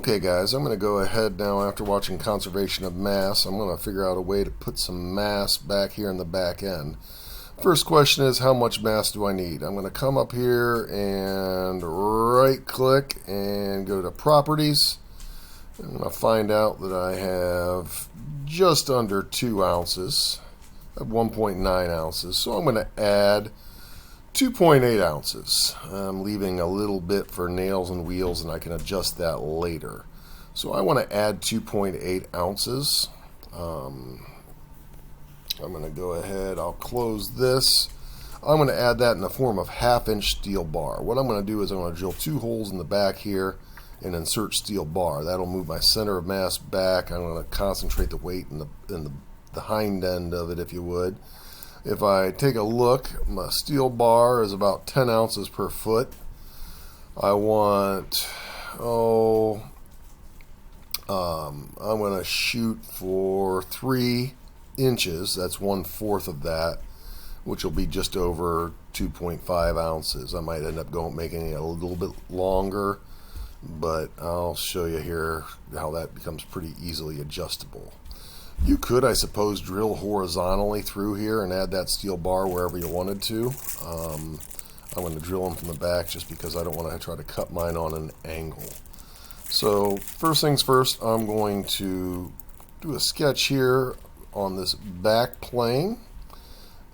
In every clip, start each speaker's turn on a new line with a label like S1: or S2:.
S1: Okay guys, I'm going to go ahead now after watching conservation of mass. I'm going to figure out a way to put some mass back here in the back end. First question is, how much mass do I need? I'm going to come up here and right click and go to properties. I'm going to find out that I have just under 2 ounces. I have 1.9 ounces. So I'm going to add 2.8 ounces. I'm leaving a little bit for nails and wheels, and I can adjust that later. So I want to add 2.8 ounces. I'm going to go ahead, I'll close this. I'm going to add that in the form of 1/2-inch steel bar. What I'm going to do is I'm going to drill 2 holes in the back here and insert steel bar. That'll move my center of mass back. I'm going to concentrate the weight in the hind end of it, if you would. If I take a look, my steel bar is about 10 ounces per foot. I want, I'm going to shoot for 3 inches. That's 1/4 of that, which will be just over 2.5 ounces. I might end up making it a little bit longer, but I'll show you here how that becomes pretty easily adjustable. You could, I suppose, drill horizontally through here and add that steel bar wherever you wanted to. I'm going to drill them from the back just because I don't want to try to cut mine on an angle. So first things first, I'm going to do a sketch here on this back plane,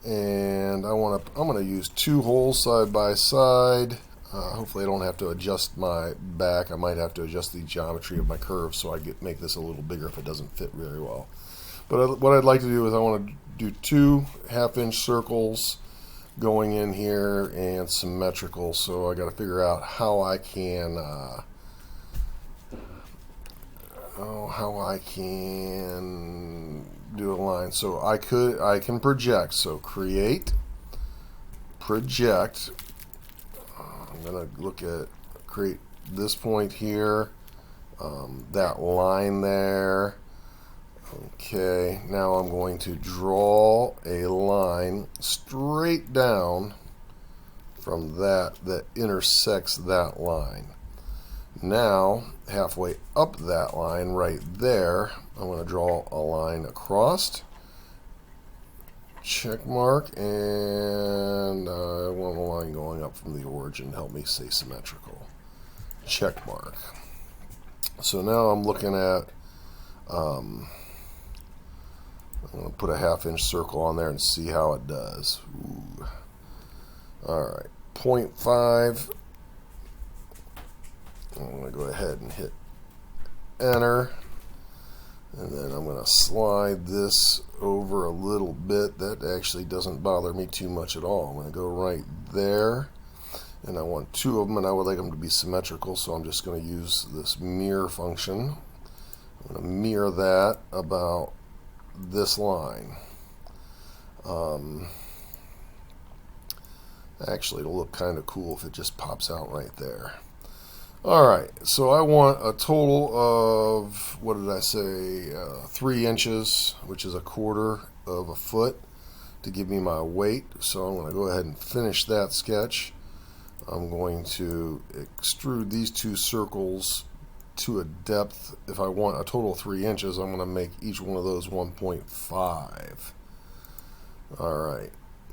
S1: and I'm going to use 2 holes side by side. Hopefully I don't have to adjust my back. I might have to adjust the geometry of my curve so I make this a little bigger if it doesn't fit very well. But what I'd like to do is I want to do 2 1/2-inch circles going in here and symmetrical. So I got to figure out how I can do a line. So I can project. So create, project. I'm gonna look at create this point here, that line there. Okay, now I'm going to draw a line straight down from that intersects that line. Now, halfway up that line right there, I'm going to draw a line across, check mark, and I want a line going up from the origin to help me stay symmetrical. Check mark. So now I'm looking at I'm going to put a 1/2-inch circle on there and see how it does. Ooh. Alright, 0.5. I'm going to go ahead and hit enter. And then I'm going to slide this over a little bit. That actually doesn't bother me too much at all. I'm going to go right there. And I want 2 of them, and I would like them to be symmetrical, so I'm just going to use this mirror function. I'm going to mirror that about this line. Actually, it'll look kind of cool if it just pops out right there. Alright, so I want a total of, what did I say, 3 inches, which is 1/4 of a foot, to give me my weight. So I'm going to go ahead and finish that sketch. I'm going to extrude these 2 circles to a depth. If I want a total of 3 inches, I'm going to make each one of those 1.5. Alright,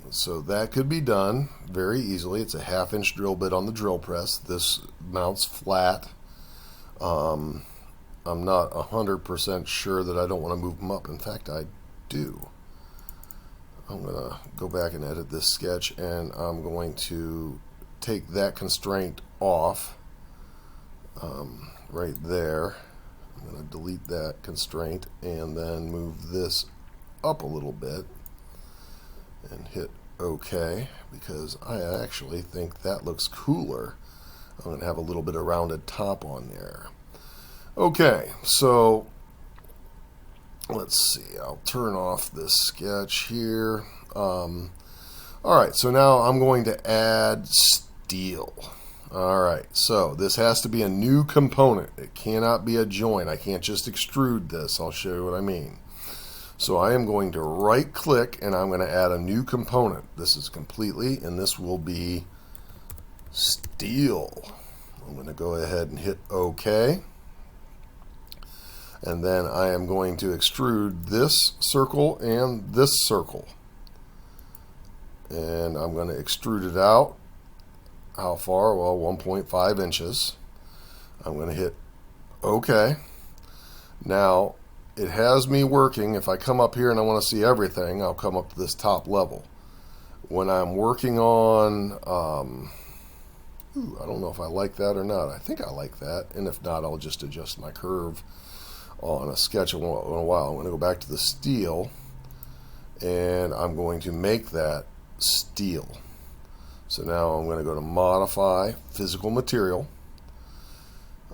S1: so that could be done very easily. It's a 1/2-inch drill bit on the drill press. This mounts flat. I'm not 100% sure that I don't want to move them up. In fact, I do. I'm going to go back and edit this sketch, and I'm going to take that constraint off. Right there. I'm going to delete that constraint and then move this up a little bit and hit OK, because I actually think that looks cooler. I'm going to have a little bit of rounded top on there. Okay, so let's see. I'll turn off this sketch here. Alright, so now I'm going to add steel. Alright, so this has to be a new component. It cannot be a joint. I can't just extrude this. I'll show you what I mean. So I am going to right click and I'm going to add a new component. This is completely, and this will be steel. I'm going to go ahead and hit OK. And then I am going to extrude this circle and this circle. And I'm going to extrude it out. How far? Well, 1.5 inches. I'm going to hit OK. Now, it has me working. If I come up here and I want to see everything, I'll come up to this top level. When I'm working on, I don't know if I like that or not. I think I like that. And if not, I'll just adjust my curve on a sketch in a while. I'm going to go back to the steel, and I'm going to make that steel. So now I'm going to go to Modify, Physical Material.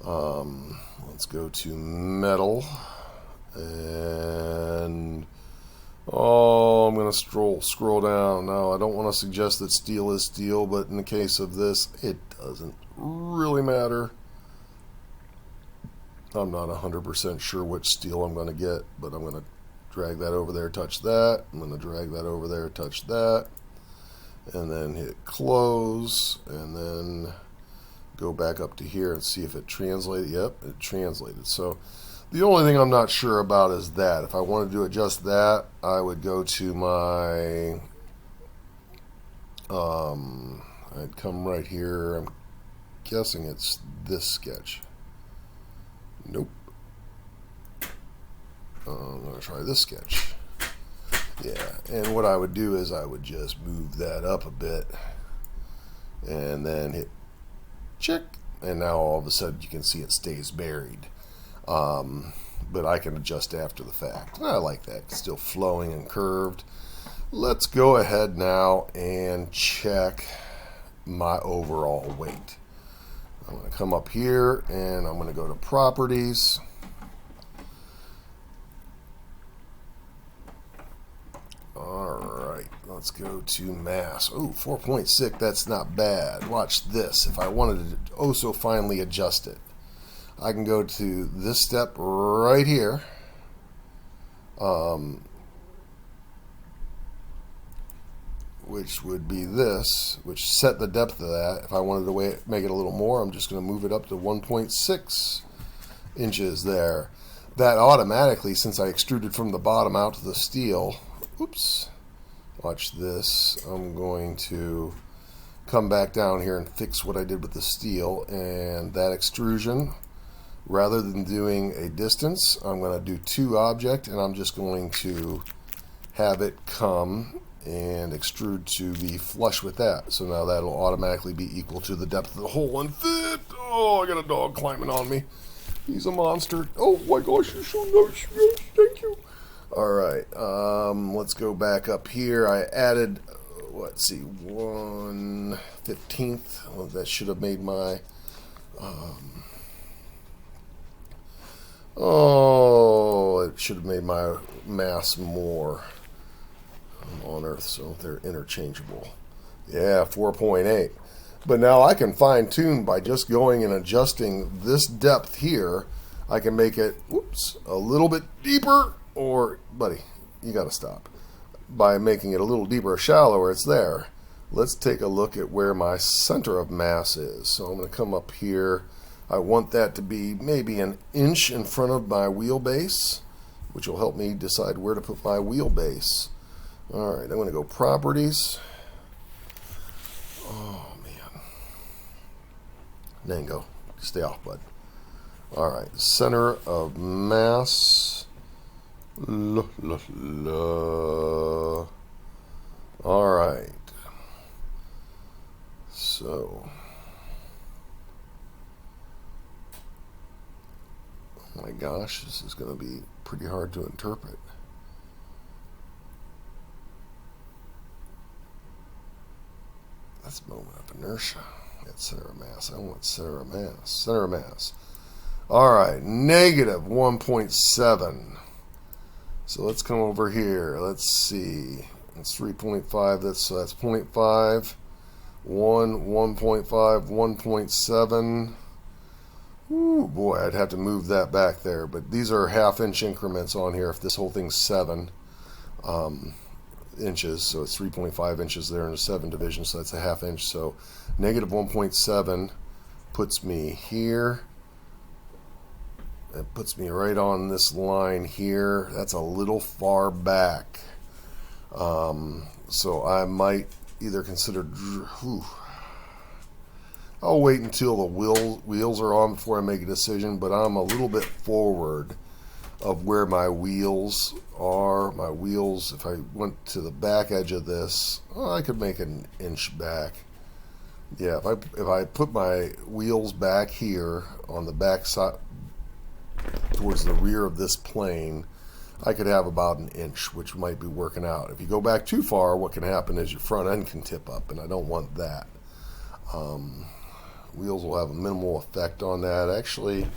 S1: Let's go to Metal, and I'm going to scroll down. Now, I don't want to suggest that steel is steel, but in the case of this, it doesn't really matter. I'm not 100% sure which steel I'm going to get, but I'm going to drag that over there, touch that. I'm going to drag that over there, touch that, and then hit close, and then go back up to here and see if it translated. Yep, it translated. So the only thing I'm not sure about is that. If I wanted to adjust that, I would go to my, I'd come right here. I'm guessing it's this sketch. Nope. I'm going to try this sketch. Yeah, and what I would do is I would just move that up a bit and then hit check, and now all of a sudden you can see it stays buried. But I can adjust after the fact. And I like that. It's still flowing and curved. Let's go ahead now and check my overall weight. I'm going to come up here and I'm going to go to Properties. Alright, let's go to Mass. Oh, 4.6, that's not bad. Watch this. If I wanted to oh so finely adjust it, I can go to this step right here. Which would be this, which set the depth of that. If I wanted to make it a little more, I'm just going to move it up to 1.6 inches there. That automatically, since I extruded from the bottom out to the steel, oops, watch this. I'm going to come back down here and fix what I did with the steel, and that extrusion, rather than doing a distance, I'm going to do to object, and I'm just going to have it come and extrude to be flush with that. So now that'll automatically be equal to the depth of the hole and fit. Oh, I got a dog climbing on me. He's a monster. Oh my gosh, you're so nice. Yes, thank you. Alright, let's go back up here. I added, let's see, 1/15. Well, that should have made my, it should have made my mass more on Earth, so they're interchangeable. Yeah, 4.8. But now I can fine tune by just going and adjusting this depth here. I can make it, whoops, a little bit deeper, or, buddy, you got to stop. By making it a little deeper or shallower, it's there. Let's take a look at where my center of mass is. So I'm going to come up here. I want that to be maybe an inch in front of my wheelbase, which will help me decide where to put my wheelbase. Alright, I'm going to go Properties. Oh, man. Then go. Stay off, bud. Alright, center of mass. Alright. So. Oh my gosh, this is going to be pretty hard to interpret. That's moment of inertia. That's center of mass. I want center of mass. Center of mass. Alright, negative 1.7. So let's come over here. Let's see. It's 3.5. That's 0.5. 1.5, 1.7. Ooh, boy, I'd have to move that back there. But these are half-inch increments on here if this whole thing's 7 inches. So it's 3.5 inches there in a 7 division, so that's a half inch. So negative 1.7 puts me here. It puts me right on this line here. That's a little far back. So I might either consider... I'll wait until the wheels are on before I make a decision, but I'm a little bit forward of where my wheels are. My wheels, if I went to the back edge of this, I could make an inch back. Yeah, if I put my wheels back here on the back side towards the rear of this plane, I could have about an inch, which might be working out. If you go back too far, what can happen is your front end can tip up, and I don't want that. Wheels will have a minimal effect on that. Actually,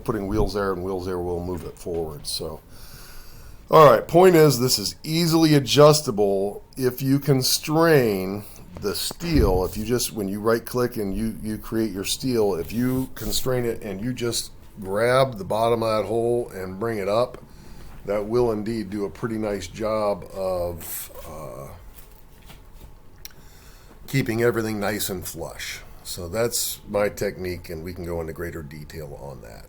S1: putting wheels there and wheels there will move it forward. So, all right, point is this is easily adjustable if you constrain the steel. If you just, when you right click and you create your steel, if you constrain it and you just grab the bottom of that hole and bring it up, that will indeed do a pretty nice job of keeping everything nice and flush. So that's my technique, and we can go into greater detail on that.